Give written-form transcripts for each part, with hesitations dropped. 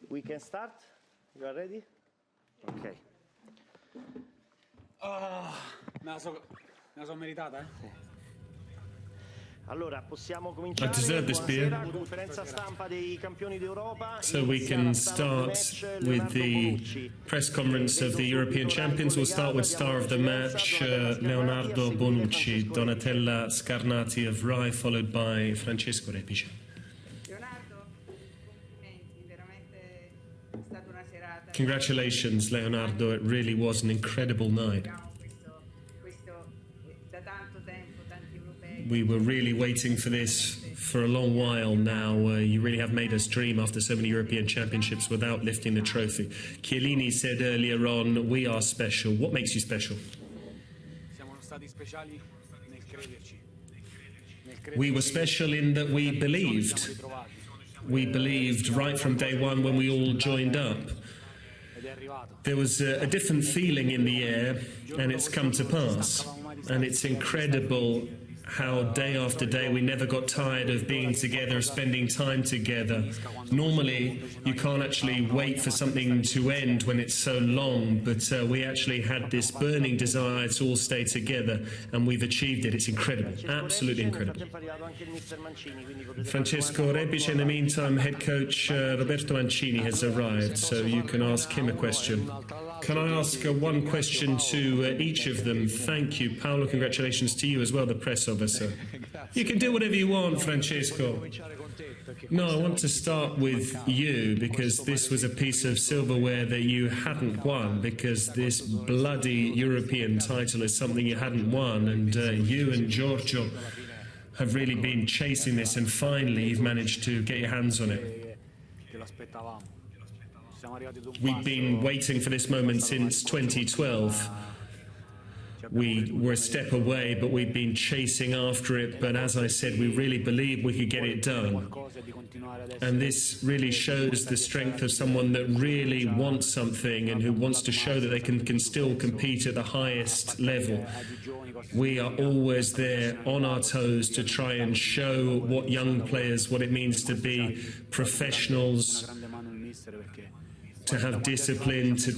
We can start? You are ready? Ok. Me la so meritata, eh? Allora, possiamo cominciare. Buonasera, conferenza stampa dei campioni d'Europa. So we can start with the press conference of the European champions. We'll start with star of the match, Leonardo Bonucci, Donatella Scarnati of Rai, followed by Francesco Repice. Leonardo, complimenti, veramente è stata una serata. Congratulations, Leonardo. It really was an incredible night. Da tanto tempo, tanti europei. We were really waiting for this for a long while now. You really have made us dream after so many European championships without lifting the trophy. Chiellini said earlier on, we are special. What makes you special? Siamo stati speciali nel crederci. We were special in that we believed. We believed right from day one when we all joined up. There was a different feeling in the air, and it's come to pass. And it's incredible how day after day we never got tired of being together, spending time together. Normally, you can't actually wait for something to end when it's so long, but we actually had this burning desire to all stay together, and we've achieved it. It's incredible, absolutely incredible. Francesco Repice, in the meantime, head coach Roberto Mancini has arrived, so you can ask him a question. Can I ask one question to each of them? Thank you. Paolo, congratulations to you as well, the press officer. You can do whatever you want, Francesco. No, I want to start with you, because this was a piece of silverware that you hadn't won, because this bloody European title is something you hadn't won, and you and Giorgio have really been chasing this, and finally you've managed to get your hands on it. We've been waiting for this moment since 2012. We were a step away, but we've been chasing after it. But as I said, we really believe we could get it done. And this really shows the strength of someone that really wants something and who wants to show that they can still compete at the highest level. We are always there on our toes to try and show what young players, what it means to be professionals, to have discipline, to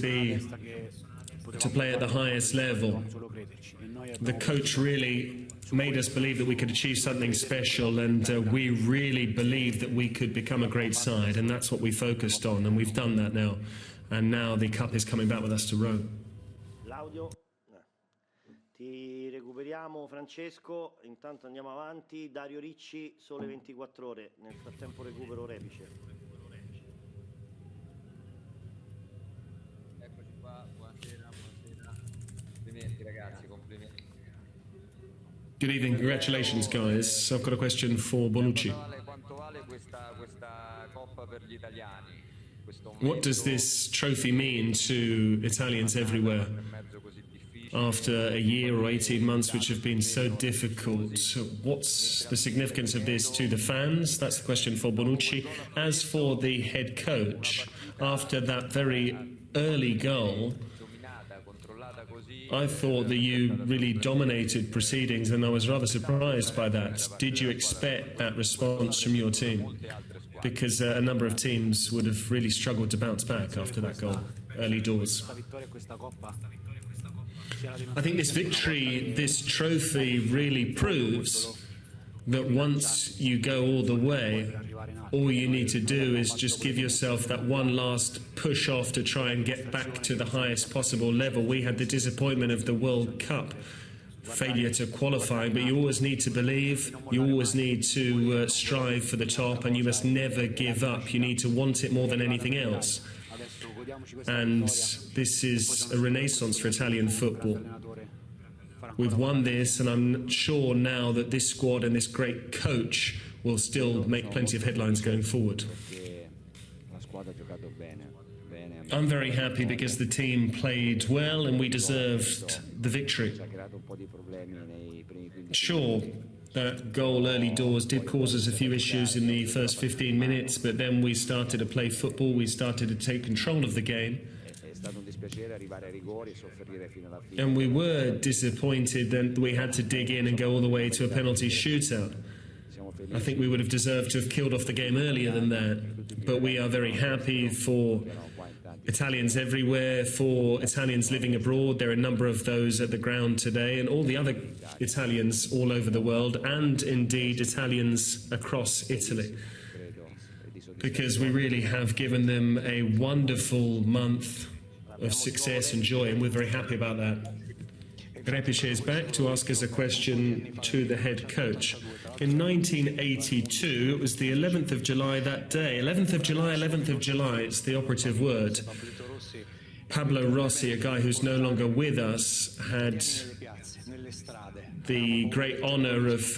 play at the highest level. The coach really made us believe that we could achieve something special, and we really believed that we could become a great side, and that's what we focused on, and we've done that now. And now the cup is coming back with us to Rome. L'audio. Ti recuperiamo, Francesco. Intanto andiamo avanti. Dario Ricci, Sole 24 ore. Nel frattempo recupero Repice. Good evening, congratulations guys. I've got a question for Bonucci. What does this trophy mean to Italians everywhere? After a year or 18 months which have been so difficult, what's the significance of this to the fans? That's the question for Bonucci. As for the head coach, after that very early goal, I thought that you really dominated proceedings, and I was rather surprised by that. Did you expect that response from your team? Because a number of teams would have really struggled to bounce back after that goal, early doors. I think this victory, this trophy really proves that once you go all the way, all you need to do is just give yourself that one last push off to try and get back to the highest possible level. We had the disappointment of the World Cup failure to qualify, but you always need to believe, you always need to strive for the top, and you must never give up. You need to want it more than anything else. And this is a renaissance for Italian football. We've won this, and I'm sure now that this squad and this great coach will still make plenty of headlines going forward. I'm very happy because the team played well and we deserved the victory. Sure, that goal early doors did cause us a few issues in the first 15 minutes, but then we started to play football, we started to take control of the game. And we were disappointed that we had to dig in and go all the way to a penalty shootout. I think we would have deserved to have killed off the game earlier than that. But we are very happy for Italians everywhere, for Italians living abroad. There are a number of those at the ground today, and all the other Italians all over the world, and indeed Italians across Italy, because we really have given them a wonderful month of success and joy, and we're very happy about that. Repice is back to ask us a question to the head coach. In 1982, it was the 11th of July that day. 11th of July, it's the operative word. Pablo Rossi, a guy who's no longer with us, had the great honour of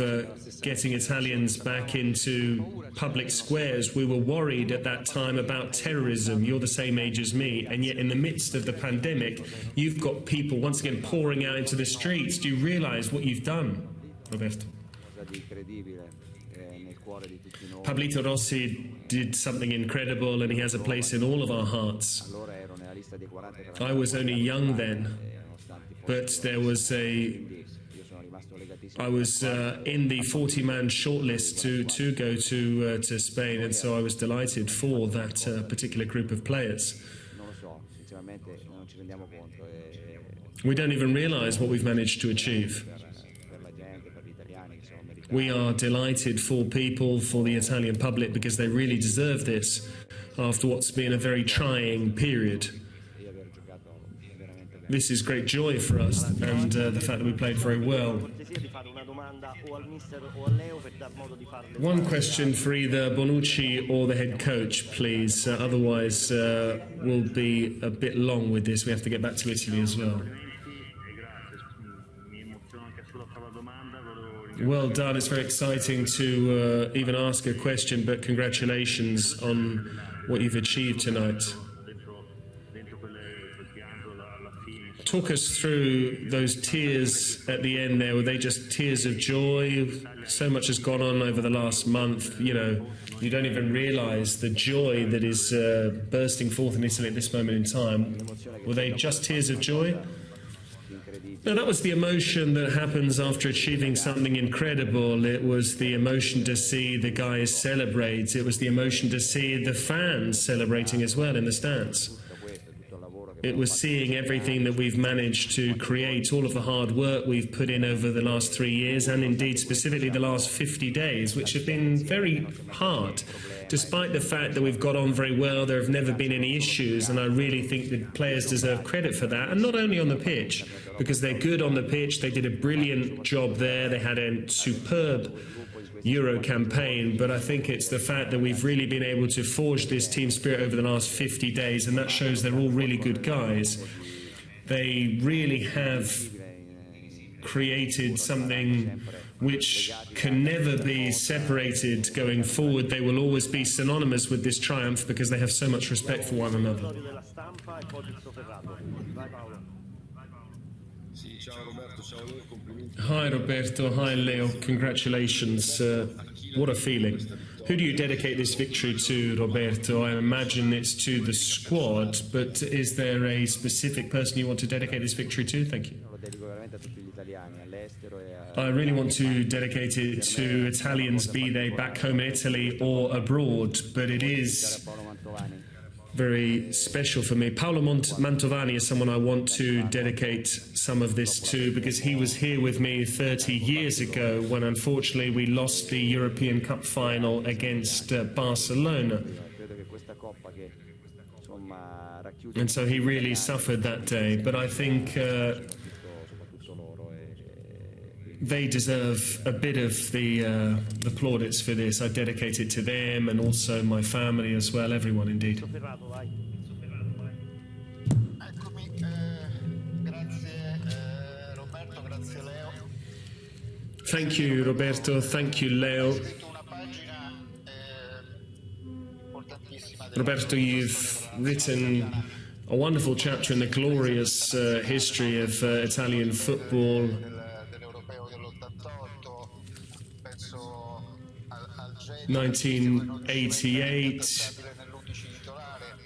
getting Italians back into public squares. We were worried at that time about terrorism. You're the same age as me, and yet in the midst of the pandemic, you've got people once again pouring out into the streets. Do you realise what you've done, Roberto? Pablito Rossi did something incredible, and he has a place in all of our hearts. I was only young then, but I was in the 40-man shortlist to go to Spain, and so I was delighted for that particular group of players. We don't even realise what we've managed to achieve. We are delighted for people, for the Italian public, because they really deserve this after what's been a very trying period. This is great joy for us, and the fact that we played very well. One question for either Bonucci or the head coach, please. Otherwise, we'll be a bit long with this. We have to get back to Italy as well. Well done. It's very exciting to even ask a question, but congratulations on what you've achieved tonight. Talk us through those tears at the end there. Were they just tears of joy? So much has gone on over the last month. You know, you don't even realise the joy that is bursting forth in Italy at this moment in time. Were they just tears of joy? No, that was the emotion that happens after achieving something incredible. It was the emotion to see the guys celebrate. It was the emotion to see the fans celebrating as well in the stands. It was seeing everything that we've managed to create, all of the hard work we've put in over the last 3 years, and indeed specifically the last 50 days, which have been very hard. Despite the fact that we've got on very well, there have never been any issues, and I really think the players deserve credit for that, and not only on the pitch, because they're good on the pitch. They did a brilliant job there. They had a superb Euro campaign, but I think it's the fact that we've really been able to forge this team spirit over the last 50 days, and that shows they're all really good guys. They really have created something which can never be separated going forward. They will always be synonymous with this triumph because they have so much respect for one another. Hi Roberto, hi Leo, congratulations. What a feeling. Who do you dedicate this victory to, Roberto? I imagine it's to the squad, but is there a specific person you want to dedicate this victory to? Thank you. I really want to dedicate it to Italians, be they back home in Italy or abroad, but it is very special for me. Paolo Mantovani is someone I want to dedicate some of this to, because he was here with me 30 years ago when unfortunately we lost the European Cup final against Barcelona. And so he really suffered that day, but I think they deserve a bit of the plaudits for this. I dedicate it to them and also my family as well, everyone indeed. Thank you, Roberto. Thank you, Leo. Roberto, you've written a wonderful chapter in the glorious history of Italian football. 1988,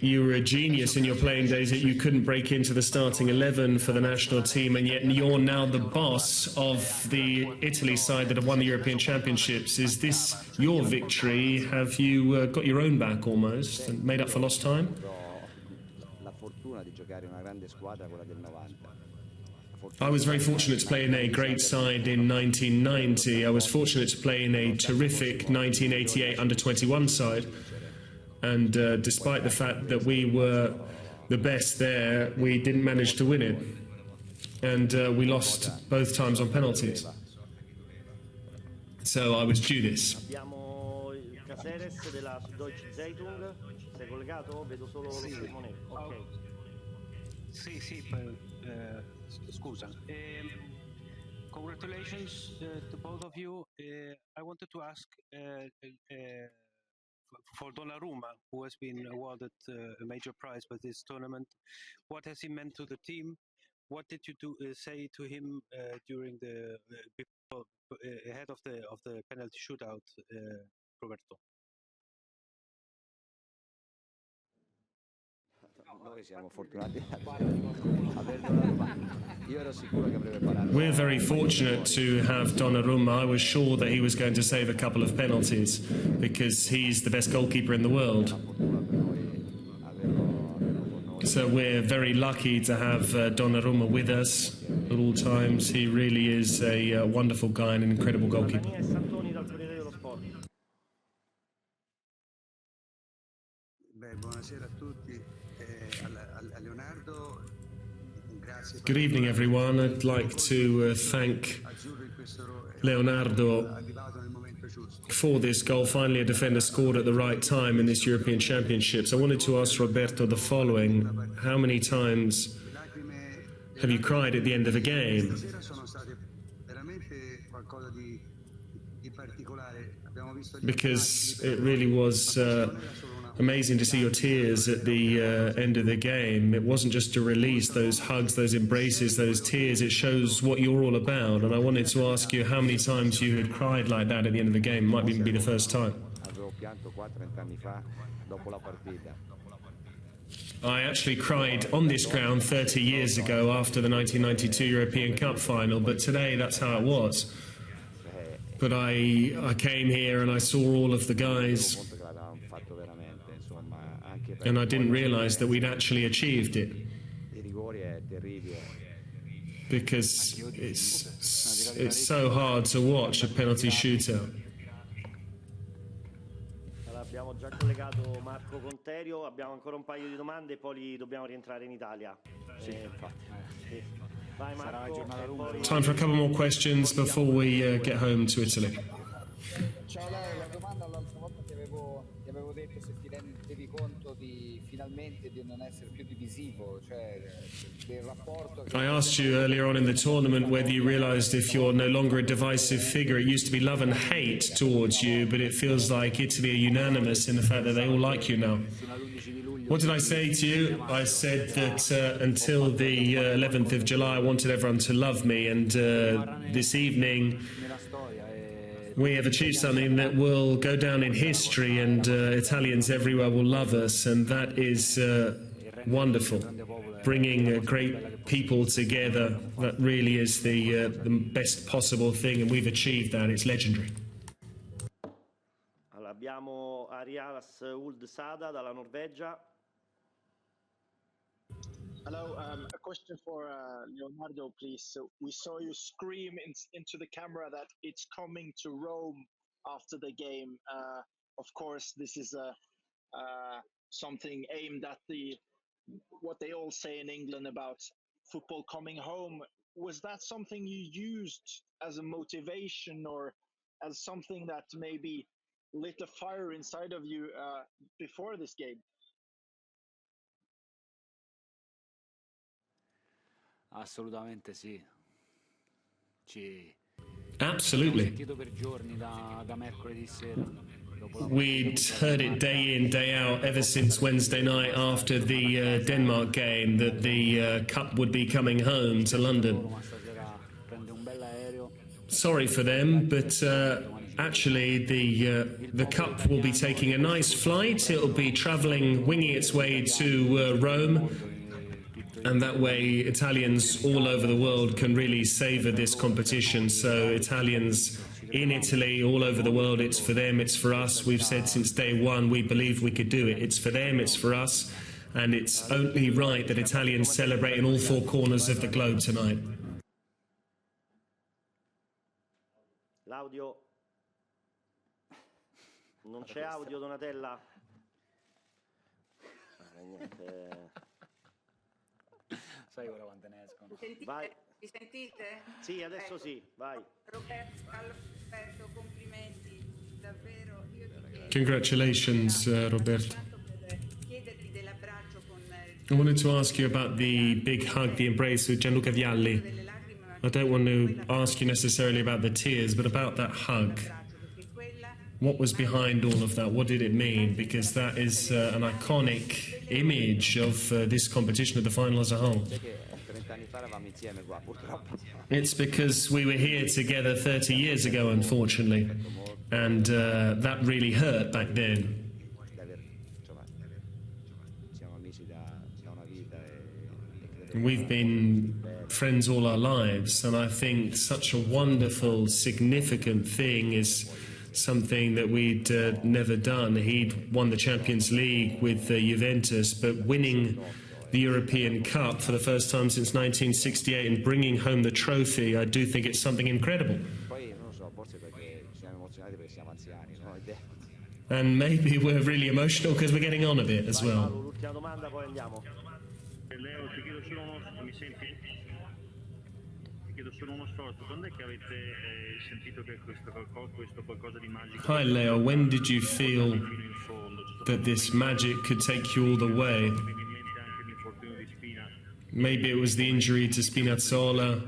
you were a genius in your playing days, that you couldn't break into the starting 11 for the national team, and yet you're now the boss of the Italy side that have won the European Championships. Is this your victory? Have you got your own back almost and made up for lost time? I was very fortunate to play in a great side in 1990. I was fortunate to play in a terrific 1988 under-21 side. And despite the fact that we were the best there, we didn't manage to win it. And we lost both times on penalties. So I was due this. Abbiamo il Caceres della Deutsche Zeitung. Sei collegato? Vedo solo lo schermo nero. Ok. Sì, scusa. Congratulations to both of you. I wanted to ask for Donnarumma, who has been awarded a major prize by this tournament, what has he meant to the team? What did you say to him during the ahead of the penalty shootout, Roberto? We're very fortunate to have Donnarumma. I was sure that he was going to save a couple of penalties because he's the best goalkeeper in the world. So we're very lucky to have Donnarumma with us at all times. He really is a wonderful guy and an incredible goalkeeper. Good evening, everyone. I'd like to thank Leonardo for this goal. Finally, a defender scored at the right time in this European Championships. I wanted to ask Roberto the following. How many times have you cried at the end of a game? Because it really was amazing to see your tears at the end of the game. It wasn't just a release, those hugs, those embraces, those tears. It shows what you're all about. And I wanted to ask you how many times you had cried like that at the end of the game. It might even be the first time. I actually cried on this ground 30 years ago after the 1992 European Cup final, but today that's how it was. But I came here and I saw all of the guys, and I didn't realize that we'd actually achieved it, because it's so hard to watch a penalty shootout. Abbiamo già collegato Marco Conterio, abbiamo ancora un paio di domande e poi dobbiamo rientrare in Italia. Sì. Vai Marco. Time for a couple more questions before we get home to Italy. Ciao Leo, la domanda l'altra volta ti avevo detto se ti rendevi conto finalmente di non essere più divisivo, cioè del rapporto. I asked you earlier on in the tournament whether you realized if you're no longer a divisive figure. It used to be love and hate towards you, but it feels like Italy are unanimous in the fact that they all like you now. What did I say to you? I said that until the 11th of July I wanted everyone to love me, and this evening we have achieved something that will go down in history, and Italians everywhere will love us, and that is wonderful. Bringing great people together, that really is the best possible thing, and we've achieved that. It's legendary. Allora, abbiamo Arias Uld Sada dalla Norvegia. Hello, a question for Leonardo, please. So we saw you scream into the camera that it's coming to Rome after the game. Of course, this is something aimed at what they all say in England about football coming home. Was that something you used as a motivation, or as something that maybe lit a fire inside of you before this game? Assolutamente sì. Absolutely. Sentito per giorni da mercoledì sera. We'd heard it day in, day out ever since Wednesday night after the Denmark game that the Cup would be coming home to London. Sorry for them, but actually the cup will be taking a nice flight. It'll be travelling, winging its way to Rome, and that way Italians all over the world can really savour this competition. So Italians in Italy, all over the world, it's for them, it's for us. We've said since day one we believe we could do it. It's for them, it's for us, and it's only right that Italians celebrate in all four corners of the globe tonight. L'audio. Non c'è audio, Donatella? Niente. Sai ora quante ne escono. Vai. Mi sentite? Sì, adesso sì, vai. Roberto, complimenti, davvero. Io ti chiedo, Congratulations, Roberto. chiederti dell'abbraccio con I wanted to ask you about the big hug, the embrace with Gianluca Vialli. I don't want to ask you necessarily about the tears, but about that hug. What was behind all of that? What did it mean? Because that is an iconic image of this competition, of the final as a whole. It's because we were here together 30 years ago, unfortunately, and that really hurt back then. We've been friends all our lives, and I think such a wonderful, significant thing is something that we'd never done. He'd won the Champions League with Juventus, but winning the European Cup for the first time since 1968 and bringing home the trophy, I do think it's something incredible. And maybe we're really emotional because we're getting on a bit as well. L'ultima domanda, poi andiamo. Leo, ti chiedo solo mi senti? Ti chiedo solo uno sforzo. Quando è che avete sentito che questo qualcosa di magico? Hi Leo, when did you feel that this magic could take you all the way? Maybe it was the injury to Spinazzola.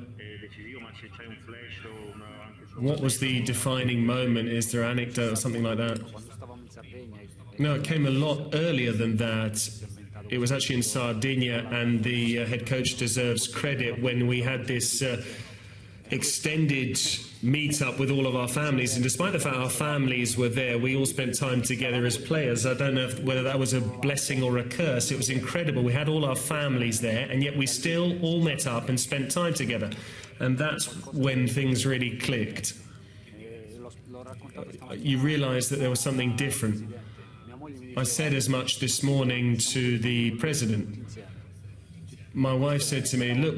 What was the defining moment? Is there an anecdote or something like that? No, it came a lot earlier than that. It was actually in Sardinia, and the head coach deserves credit when we had this extended meet-up with all of our families. And despite the fact our families were there, we all spent time together as players. I don't know whether that was a blessing or a curse. It was incredible. We had all our families there, and yet we still all met up and spent time together. And that's when things really clicked. You realised that there was something different. I said as much this morning to the president. My wife said to me, look,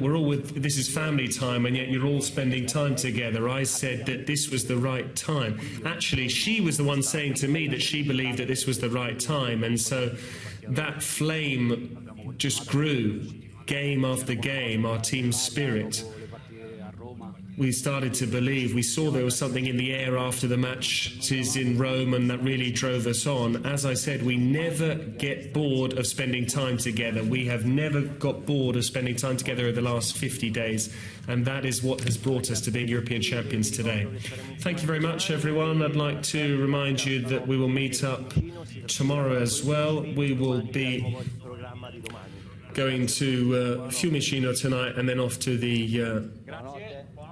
this is family time, and yet you're all spending time together. I said that this was the right time. Actually, she was the one saying to me that she believed that this was the right time, and so that flame just grew, game after game, our team's spirit. We started to believe, we saw there was something in the air after the matches in Rome, and that really drove us on. As I said, we never get bored of spending time together. We have never got bored of spending time together over the last 50 days, and that is what has brought us to being European champions today. Thank you very much, everyone. I'd like to remind you that we will meet up tomorrow as well. We will be going to Fiumicino tonight and then off to the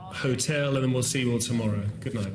hotel, and then we'll see you all tomorrow. Good night.